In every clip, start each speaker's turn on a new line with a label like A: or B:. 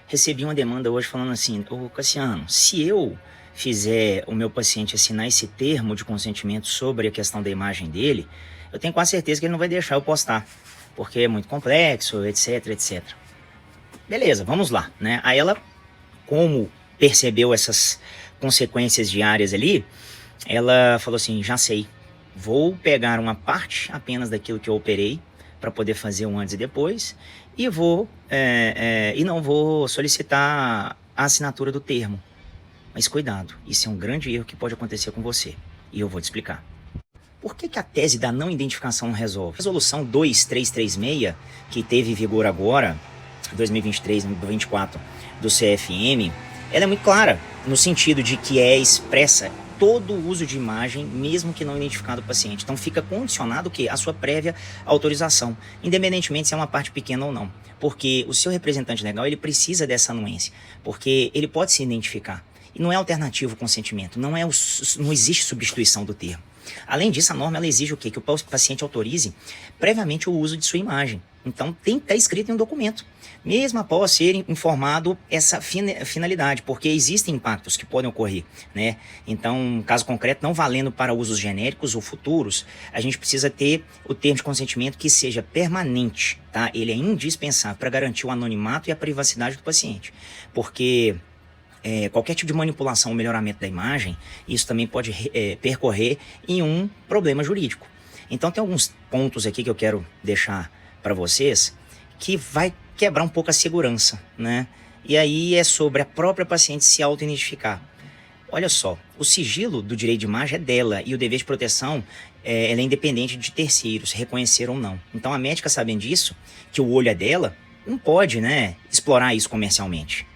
A: Recebi uma demanda hoje falando assim: ô Cassiano, se eu fizer o meu paciente assinar esse termo de consentimento sobre a questão da imagem dele, eu tenho quase certeza que ele não vai deixar eu postar, porque é muito complexo, etc, etc. Beleza, vamos lá, né? Aí ela, como percebeu essas consequências diárias ali, ela falou assim: já sei, vou pegar uma parte apenas daquilo que eu operei para poder fazer um antes e depois e não vou solicitar a assinatura do termo. Mas cuidado, isso é um grande erro que pode acontecer com você e eu vou te explicar. Por que a tese da não identificação não resolve? A resolução 2336, que teve vigor agora, 2023, 2024, do CFM, ela é muito clara, no sentido de que é expressa todo o uso de imagem, mesmo que não identificado o paciente. Então fica condicionado o quê? A sua prévia autorização, independentemente se é uma parte pequena ou não. Porque o seu representante legal, ele precisa dessa anuência, porque ele pode se identificar. E não é alternativo o consentimento, não existe substituição do termo. Além disso, a norma ela exige o quê? Que o paciente autorize previamente o uso de sua imagem. Então tem que estar escrito em um documento, mesmo após ser informado essa finalidade, porque existem impactos que podem ocorrer, né? Então, caso concreto, não valendo para usos genéricos ou futuros, a gente precisa ter o termo de consentimento que seja permanente, tá? Ele é indispensável para garantir o anonimato e a privacidade do paciente, porque qualquer tipo de manipulação ou melhoramento da imagem, isso também pode percorrer em um problema jurídico. Então tem alguns pontos aqui que eu quero deixar para vocês que vai quebrar um pouco a segurança, né? E aí é sobre a própria paciente se auto-identificar. Olha só, o sigilo do direito de imagem é dela e o dever de proteção ela é independente de terceiros, reconhecer ou não. Então a médica, sabendo disso, que o olho é dela, não pode, né, explorar isso comercialmente.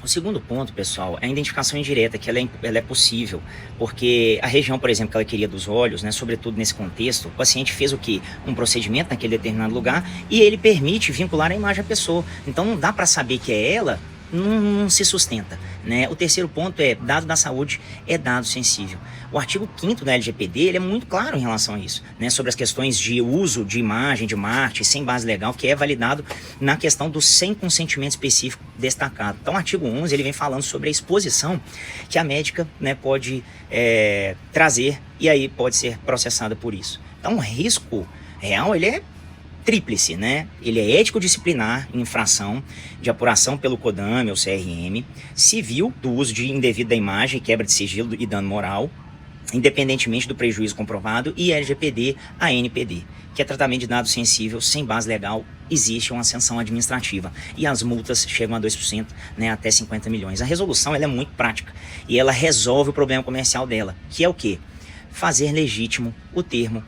A: O segundo ponto, pessoal, é a identificação indireta, que ela é possível, porque a região, por exemplo, que ela queria dos olhos, né, sobretudo nesse contexto, o paciente fez o quê? Um procedimento naquele determinado lugar e ele permite vincular a imagem à pessoa. Então não dá para saber que é ela, não se sustenta, né? O terceiro ponto é: dado da saúde é dado sensível. O artigo 5º da LGPD ele é muito claro em relação a isso, né? Sobre as questões de uso de imagem, de marketing, sem base legal, que é validado na questão do sem consentimento específico destacado. Então o artigo 11 ele vem falando sobre a exposição que a médica, né, pode trazer e aí pode ser processada por isso. Então o risco real ele é tríplice, né? Ele é ético-disciplinar, infração de apuração pelo CODAME ou CRM, civil do uso de indevido da imagem, quebra de sigilo e dano moral, independentemente do prejuízo comprovado, e LGPD, ANPD, que é tratamento de dado sensível sem base legal, existe uma sanção administrativa e as multas chegam a 2%, né, até 50 milhões. A resolução ela é muito prática e ela resolve o problema comercial dela, que é o quê? Fazer legítimo o termo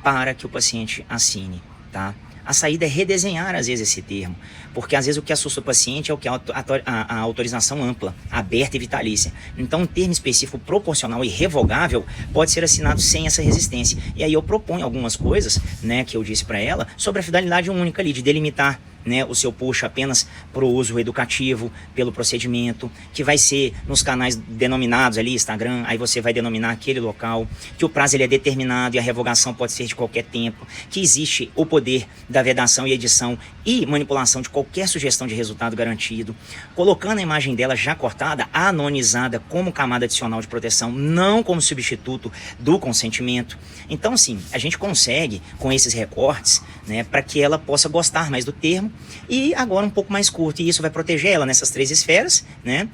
A: para que o paciente assine, tá? A saída é redesenhar, às vezes, esse termo, porque, às vezes, o que assusta o paciente é o que a autorização ampla, aberta e vitalícia. Então, um termo específico proporcional e revogável pode ser assinado sem essa resistência. E aí eu proponho algumas coisas, né, que eu disse para ela, sobre a finalidade única ali, de delimitar, né, o seu push apenas para o uso educativo, pelo procedimento, que vai ser nos canais denominados ali, Instagram, aí você vai denominar aquele local, que o prazo ele é determinado e a revogação pode ser de qualquer tempo, que existe o poder da vedação e edição e manipulação de qualquer sugestão de resultado garantido, colocando a imagem dela já cortada, anonizada como camada adicional de proteção, não como substituto do consentimento. Então, assim, a gente consegue, com esses recortes, né, para que ela possa gostar mais do termo, e agora um pouco mais curto, e isso vai proteger ela nessas 3 esferas, né,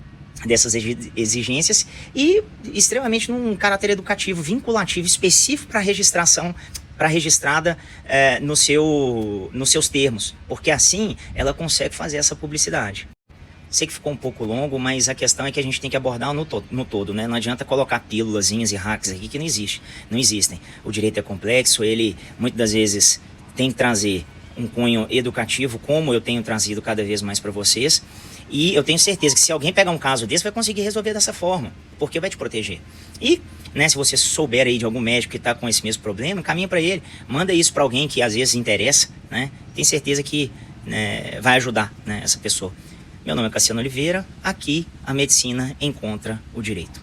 A: dessas exigências, e extremamente num caráter educativo, vinculativo, específico para registração, para registrada nos seus termos, porque assim ela consegue fazer essa publicidade. Sei que ficou um pouco longo, mas a questão é que a gente tem que abordar no todo, né? Não adianta colocar pílulazinhas e hacks aqui que não existem. O direito é complexo, ele muitas das vezes tem que trazer um cunho educativo, como eu tenho trazido cada vez mais para vocês, e eu tenho certeza que se alguém pegar um caso desse, vai conseguir resolver dessa forma, porque vai te proteger. E, né, se você souber aí de algum médico que está com esse mesmo problema, caminha para ele, manda isso para alguém que às vezes interessa, né? Tem certeza que, né, vai ajudar, né, essa pessoa. Meu nome é Cassiano Oliveira, aqui a medicina encontra o direito.